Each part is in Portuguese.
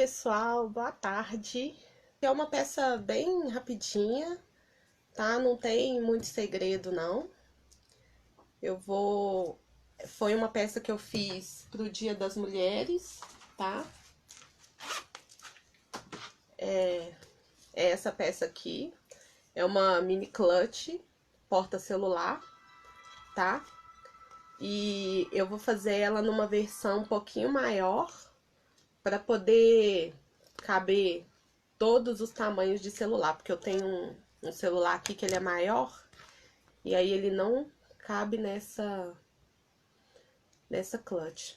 pessoal, boa tarde. É uma peça bem rapidinha, tá? Não tem muito segredo, não. Foi uma peça que eu fiz pro Dia das Mulheres, tá? É essa peça aqui. É uma mini clutch, porta-celular, tá? E eu vou fazer ela numa versão um pouquinho maior, para poder caber todos os tamanhos de celular, porque eu tenho um celular aqui que ele é maior, e aí ele não cabe nessa clutch.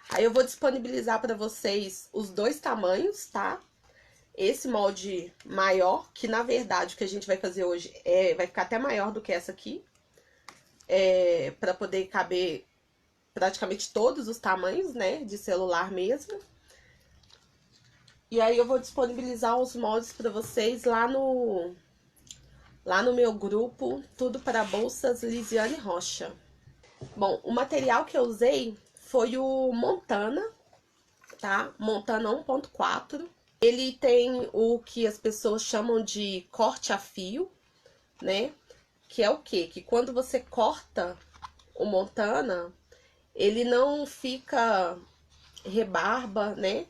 Aí eu vou disponibilizar para vocês os dois tamanhos, tá? Esse molde maior, que na verdade o que a gente vai fazer hoje vai ficar até maior do que essa aqui, para poder caber praticamente todos os tamanhos, né, de celular mesmo. E aí eu vou disponibilizar os moldes para vocês lá no meu grupo Tudo para Bolsas Lisiane Rocha. Bom, o material que eu usei foi o Montana, tá? Montana 1.4. Ele tem o que as pessoas chamam de corte a fio, né? Que é o quê? Que quando você corta o Montana, ele não fica rebarba, né?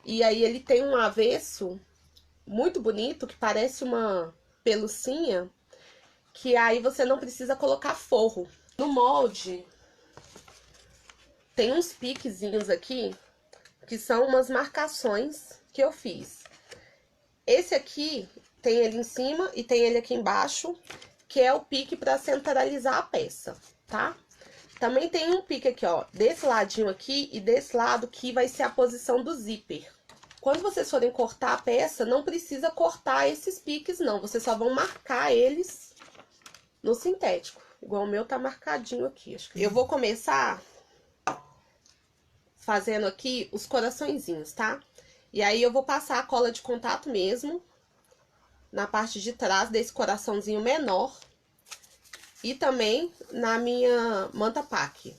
E aí ele tem um avesso muito bonito, que parece uma pelucinha, que aí você não precisa colocar forro. No molde, tem uns piquezinhos aqui, que são umas marcações que eu fiz. Esse aqui, tem ele em cima e tem ele aqui embaixo, que é o pique para centralizar a peça, tá? Também tem um pique aqui, ó, desse ladinho aqui e desse lado, que vai ser a posição do zíper. Quando vocês forem cortar a peça, não precisa cortar esses piques, não. Vocês só vão marcar eles no sintético. Igual o meu tá marcadinho aqui. Eu vou começar fazendo aqui os coraçõezinhos, tá? E aí eu vou passar a cola de contato mesmo na parte de trás desse coraçãozinho menor. E também na minha manta pack,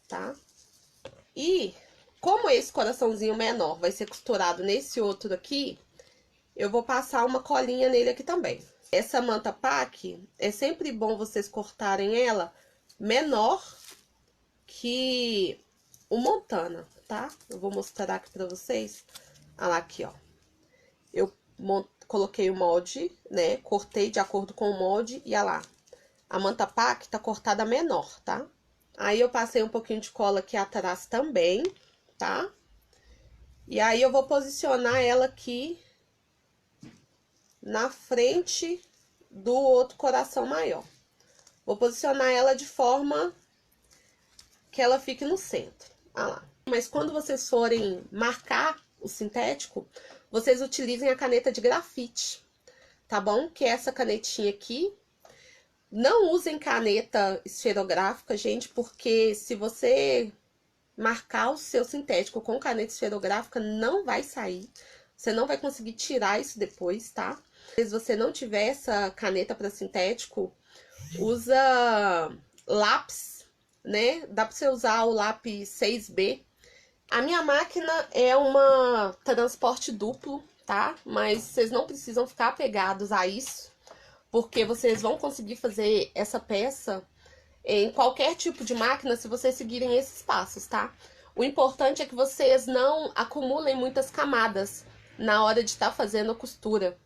tá? E como esse coraçãozinho menor vai ser costurado nesse outro aqui, eu vou passar uma colinha nele aqui também. Essa manta pack, é sempre bom vocês cortarem ela menor que o Montana, tá? Eu vou mostrar aqui pra vocês. Olha lá, aqui, ó. Eu coloquei o molde, né? Cortei de acordo com o molde e olha lá. A manta pack tá cortada menor, tá? Aí eu passei um pouquinho de cola aqui atrás também, tá? E aí eu vou posicionar ela aqui na frente do outro coração maior. Vou posicionar ela de forma que ela fique no centro. Olha lá. Mas quando vocês forem marcar o sintético, vocês utilizem a caneta de grafite, tá bom? Que é essa canetinha aqui. Não usem caneta esferográfica, gente, porque se você marcar o seu sintético com caneta esferográfica, não vai sair. Você não vai conseguir tirar isso depois, tá? Se você não tiver essa caneta para sintético, usa lápis, né? Dá para você usar o lápis 6B. A minha máquina é uma transporte duplo, tá? Mas vocês não precisam ficar apegados a isso, porque vocês vão conseguir fazer essa peça em qualquer tipo de máquina se vocês seguirem esses passos, tá? O importante é que vocês não acumulem muitas camadas na hora de estar fazendo a costura.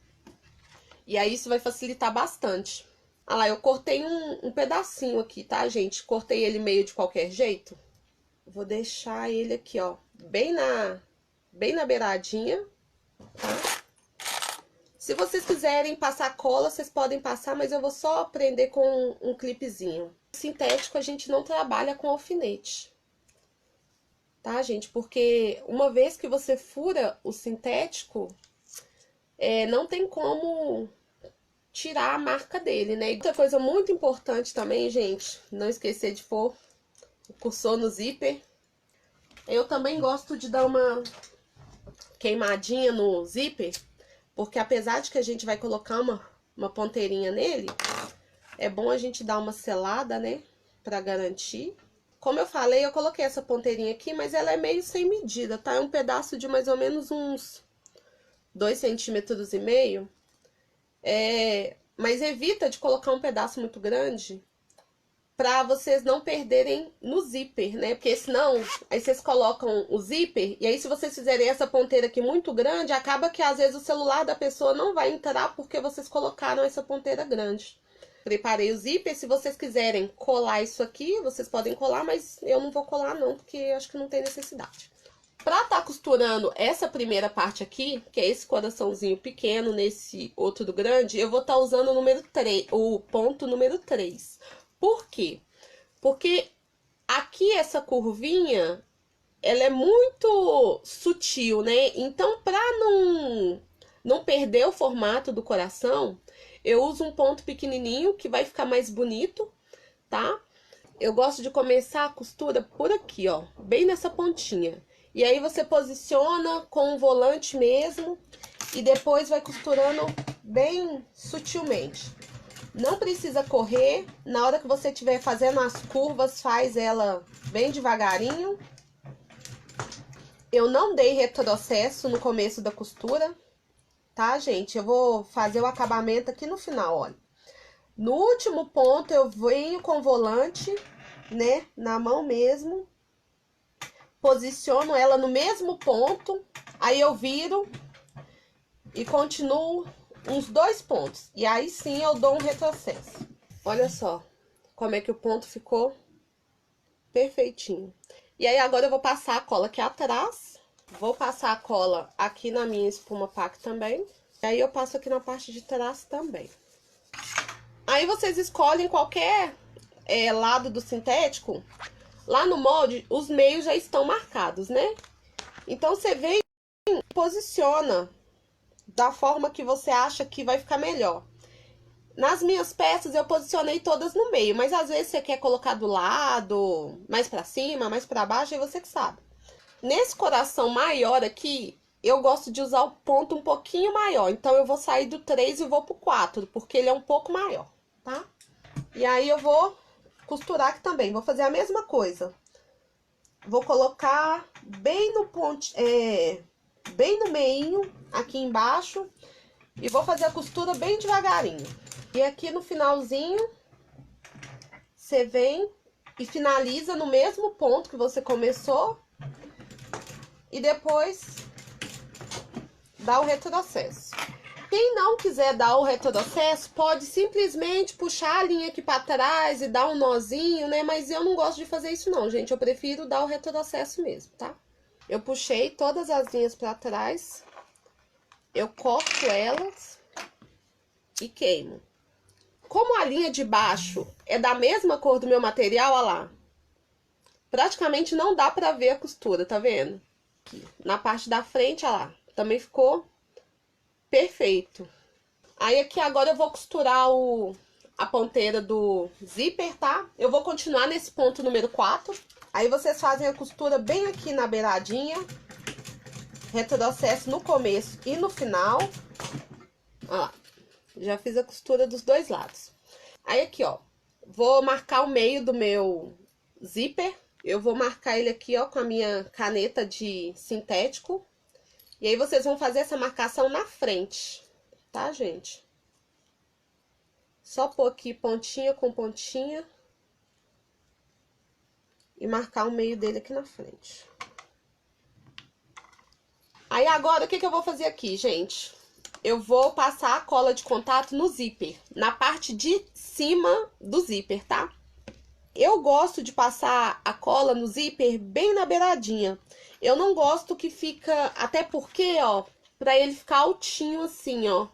E aí isso vai facilitar bastante. Olha lá, eu cortei um pedacinho aqui, tá, gente? Cortei ele meio de qualquer jeito. Vou deixar ele aqui, ó, bem na beiradinha, tá? Se vocês quiserem passar cola, vocês podem passar, mas eu vou só prender com um clipezinho. Sintético a gente não trabalha com alfinete, tá, gente? Porque uma vez que você fura o sintético, não tem como tirar a marca dele, né? E outra coisa muito importante também, gente, não esquecer de pôr o cursor no zíper. Eu também gosto de dar uma queimadinha no zíper, porque apesar de que a gente vai colocar uma ponteirinha nele, é bom a gente dar uma selada, né? Pra garantir. como eu falei, eu coloquei essa ponteirinha aqui, mas ela é meio sem medida, tá? É um pedaço de mais ou menos uns 2,5 cm. Mas evita de colocar um pedaço muito grande pra vocês não perderem no zíper, né? Porque senão, aí vocês colocam o zíper, e aí se vocês fizerem essa ponteira aqui muito grande, acaba que às vezes o celular da pessoa não vai entrar porque vocês colocaram essa ponteira grande. Preparei o zíper, se vocês quiserem colar isso aqui, vocês podem colar, mas eu não vou colar não, porque eu acho que não tem necessidade. Pra tá costurando essa primeira parte aqui, que é esse coraçãozinho pequeno nesse outro grande, eu vou estar usando o número 3, o ponto número 3. Por quê? Porque aqui essa curvinha, ela é muito sutil, né? Então, pra não perder o formato do coração, eu uso um ponto pequenininho que vai ficar mais bonito, tá? Eu gosto de começar a costura por aqui, ó, bem nessa pontinha. E aí você posiciona com o volante mesmo e depois vai costurando bem sutilmente. Não precisa correr, na hora que você estiver fazendo as curvas, faz ela bem devagarinho. Eu não dei retrocesso no começo da costura, tá, gente? Eu vou fazer o acabamento aqui no final, olha. No último ponto, eu venho com o volante, né, na mão mesmo. Posiciono ela no mesmo ponto, aí eu viro e continuo uns 2 pontos. E aí sim eu dou um retrocesso. Olha só como é que o ponto ficou perfeitinho. E aí agora eu vou passar a cola aqui atrás. Vou passar a cola aqui na minha espuma pack também. E aí eu passo aqui na parte de trás também. Aí vocês escolhem qualquer lado do sintético. Lá no molde, os meios já estão marcados, né? Então, você vem e posiciona da forma que você acha que vai ficar melhor. Nas minhas peças, eu posicionei todas no meio, mas às vezes você quer colocar do lado, mais pra cima, mais pra baixo, é você que sabe. Nesse coração maior aqui, eu gosto de usar o ponto um pouquinho maior. Então, eu vou sair do 3 e vou pro 4, porque ele é um pouco maior, tá? E aí, eu vou costurar aqui também. Vou fazer a mesma coisa. Vou colocar bem no bem no meinho, aqui embaixo. E vou fazer a costura bem devagarinho. E aqui no finalzinho, você vem e finaliza no mesmo ponto que você começou. E depois dá o retrocesso. Quem não quiser dar o retrocesso, pode simplesmente puxar a linha aqui pra trás e dar um nozinho, né? Mas eu não gosto de fazer isso não, gente. Eu prefiro dar o retrocesso mesmo, tá? Eu puxei todas as linhas pra trás. Eu corto elas e queimo. Como a linha de baixo é da mesma cor do meu material, olha lá. Praticamente não dá pra ver a costura, tá vendo? Aqui, na parte da frente, olha lá. Também ficou perfeito. Aí aqui agora eu vou costurar a ponteira do zíper, tá? Eu vou continuar nesse ponto número 4. Aí vocês fazem a costura bem aqui na beiradinha. Retrocesso no começo e no final. Olha lá. Já fiz a costura dos dois lados. Aí aqui, ó. Vou marcar o meio do meu zíper. Eu vou marcar ele aqui, ó, com a minha caneta de sintético. E aí, vocês vão fazer essa marcação na frente, tá, gente? Só pôr aqui pontinha com pontinha. E marcar o meio dele aqui na frente. Aí, agora, o que eu vou fazer aqui, gente? Eu vou passar a cola de contato no zíper, na parte de cima do zíper, tá? Eu gosto de passar a cola no zíper bem na beiradinha. Eu não gosto que fica, até porque, ó, pra ele ficar altinho assim, ó.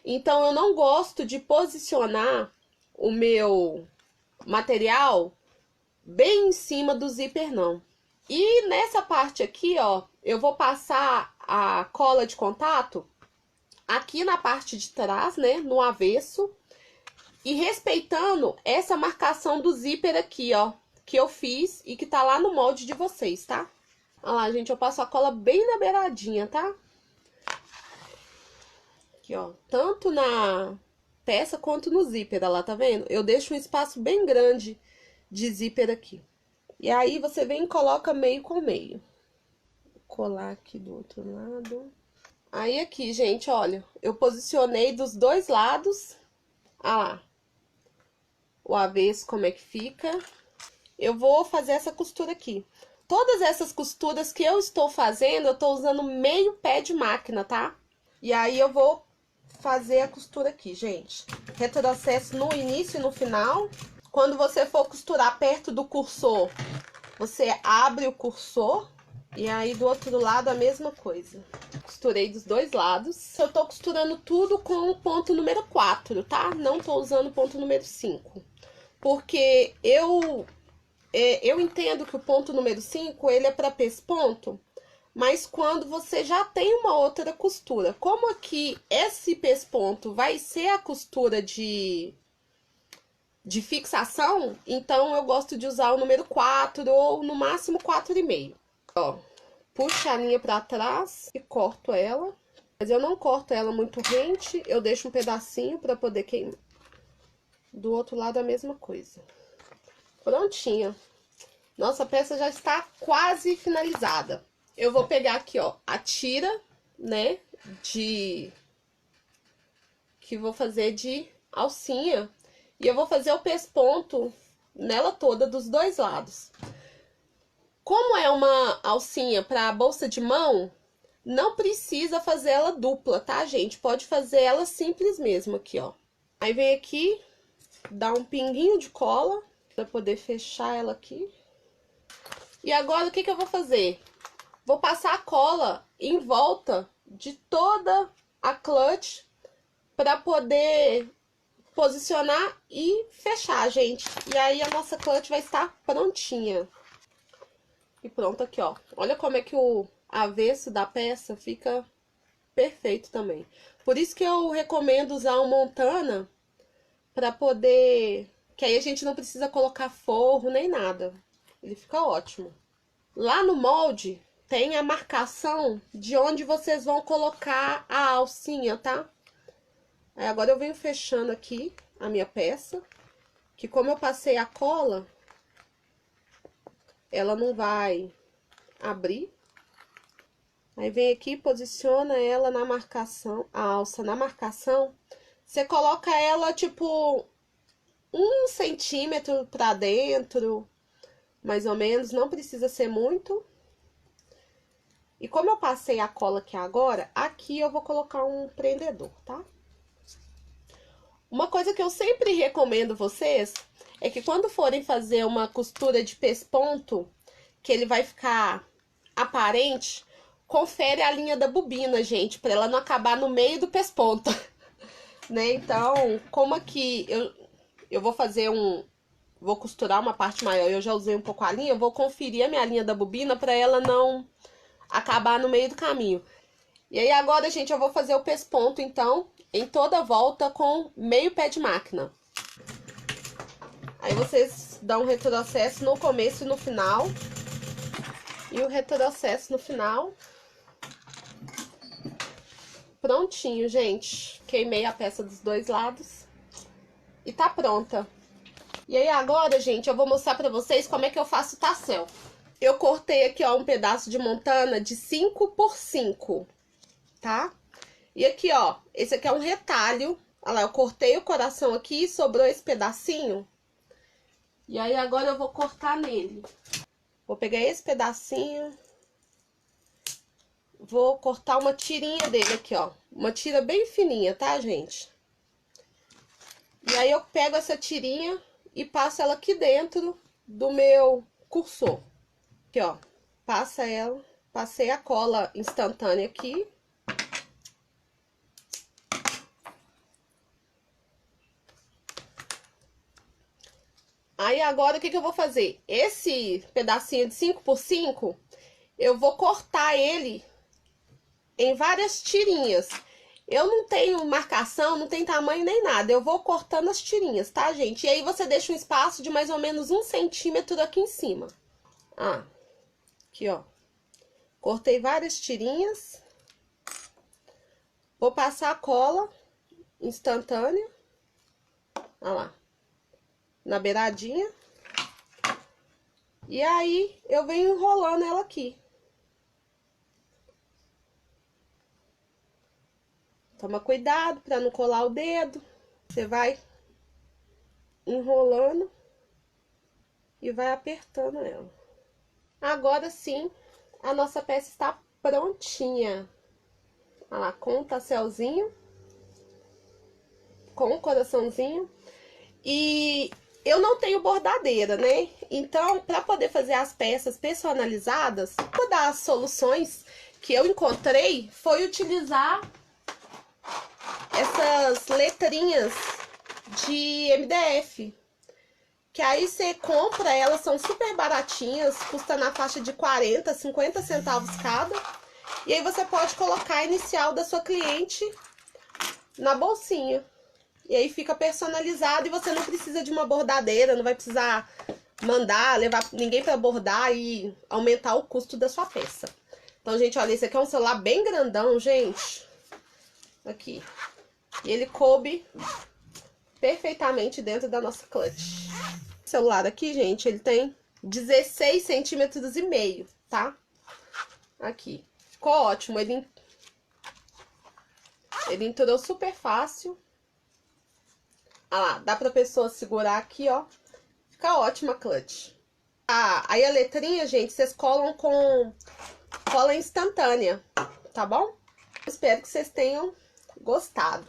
Então, eu não gosto de posicionar o meu material bem em cima do zíper, não. E nessa parte aqui, ó, eu vou passar a cola de contato aqui na parte de trás, né, no avesso. E respeitando essa marcação do zíper aqui, ó, que eu fiz e que tá lá no molde de vocês, tá? Olha lá, gente, eu passo a cola bem na beiradinha, tá? Aqui, ó, tanto na peça quanto no zíper, olha lá, tá vendo? Eu deixo um espaço bem grande de zíper aqui. E aí, você vem e coloca meio com meio. Vou colar aqui do outro lado. Aí, aqui, gente, olha, eu posicionei dos dois lados. Ah lá. O avesso, como é que fica. Eu vou fazer essa costura aqui. Todas essas costuras que eu estou fazendo, eu tô usando meio pé de máquina, tá? E aí, eu vou fazer a costura aqui, gente. Retrocesso no início e no final. Quando você for costurar perto do cursor, você abre o cursor. E aí, do outro lado, a mesma coisa. Costurei dos dois lados. Eu tô costurando tudo com o ponto número 4, tá? Não tô usando o ponto número 5. Porque eu entendo que o ponto número 5, ele é para pesponto, mas quando você já tem uma outra costura. Como aqui esse pesponto vai ser a costura de fixação, então eu gosto de usar o número 4 ou no máximo 4,5. Ó, puxo a linha pra trás e corto ela. Mas eu não corto ela muito rente, eu deixo um pedacinho pra poder queimar. Do outro lado a mesma coisa. Prontinha. Nossa peça já está quase finalizada. Eu vou pegar aqui, ó, a tira, né, que vou fazer de alcinha. E eu vou fazer o pesponto nela toda, dos dois lados. Como é uma alcinha para bolsa de mão, não precisa fazer ela dupla, tá, gente? Pode fazer ela simples mesmo aqui, ó. Aí vem aqui, dá um pinguinho de cola para poder fechar ela aqui. E agora, o que eu vou fazer? Vou passar a cola em volta de toda a clutch para poder posicionar e fechar, gente. E aí, a nossa clutch vai estar prontinha. E pronto aqui, ó. Olha como é que o avesso da peça fica perfeito também. Por isso que eu recomendo usar um Montana para poder... Que aí a gente não precisa colocar forro nem nada. Ele fica ótimo. Lá no molde tem a marcação de onde vocês vão colocar a alcinha, tá? Aí agora eu venho fechando aqui a minha peça. Que como eu passei a cola, ela não vai abrir. Aí vem aqui, posiciona ela na marcação, a alça na marcação. Você coloca ela, tipo, 1 centímetro pra dentro, mais ou menos, não precisa ser muito. E como eu passei a cola aqui agora, aqui eu vou colocar um prendedor, tá? Uma coisa que eu sempre recomendo vocês é que quando forem fazer uma costura de pesponto, que ele vai ficar aparente, confere a linha da bobina, gente, para ela não acabar no meio do pesponto, né? Então, como aqui eu vou fazer vou costurar uma parte maior, eu já usei um pouco a linha, eu vou conferir a minha linha da bobina para ela não acabar no meio do caminho. E aí agora, gente, eu vou fazer o pesponto, então, em toda a volta com meio pé de máquina. Aí vocês dão um retrocesso no começo e no final. E o retrocesso no final. Prontinho, gente. Queimei a peça dos dois lados. E tá pronta. E aí agora, gente, eu vou mostrar pra vocês como é que eu faço o tassel. Eu cortei aqui, ó, um pedaço de Montana de 5 por 5, tá? E aqui, ó, esse aqui é um retalho. Olha lá, eu cortei o coração aqui e sobrou esse pedacinho. E aí agora eu vou cortar nele. Vou pegar esse pedacinho. Vou cortar uma tirinha dele aqui, ó. Uma tira bem fininha, tá, gente? E aí eu pego essa tirinha e passo ela aqui dentro do meu cursor. Aqui, ó. Passa ela. Passei a cola instantânea aqui. Aí agora o que eu vou fazer? Esse pedacinho de 5 por 5, eu vou cortar ele em várias tirinhas. Eu não tenho marcação, não tem tamanho nem nada. Eu vou cortando as tirinhas, tá, gente? E aí você deixa um espaço de mais ou menos 1 centímetro aqui em cima. Ah, aqui, ó. Cortei várias tirinhas. Vou passar a cola instantânea. Olha lá. Na beiradinha. E aí, eu venho enrolando ela aqui. Toma cuidado para não colar o dedo. Você vai enrolando e vai apertando ela. Agora sim, a nossa peça está prontinha. Olha lá, com o tasselzinho, com o coraçãozinho. E eu não tenho bordadeira, né? Então, para poder fazer as peças personalizadas, uma das soluções que eu encontrei foi utilizar essas letrinhas de MDF. Que aí você compra, elas são super baratinhas, custa na faixa de 40, 50 centavos cada. E aí você pode colocar a inicial da sua cliente na bolsinha. E aí fica personalizado e você não precisa de uma bordadeira, não vai precisar mandar, levar ninguém para bordar e aumentar o custo da sua peça. Então, gente, olha, esse aqui é um celular bem grandão, gente. Aqui. E ele coube perfeitamente dentro da nossa clutch. O celular aqui, gente, ele tem 16 centímetros e meio, tá? Aqui. Ficou ótimo. Ele entrou super fácil. Olha lá, dá pra pessoa segurar aqui, ó. Fica ótima a clutch. Aí a letrinha, gente, vocês colam com cola instantânea, tá bom? Espero que vocês tenham gostado.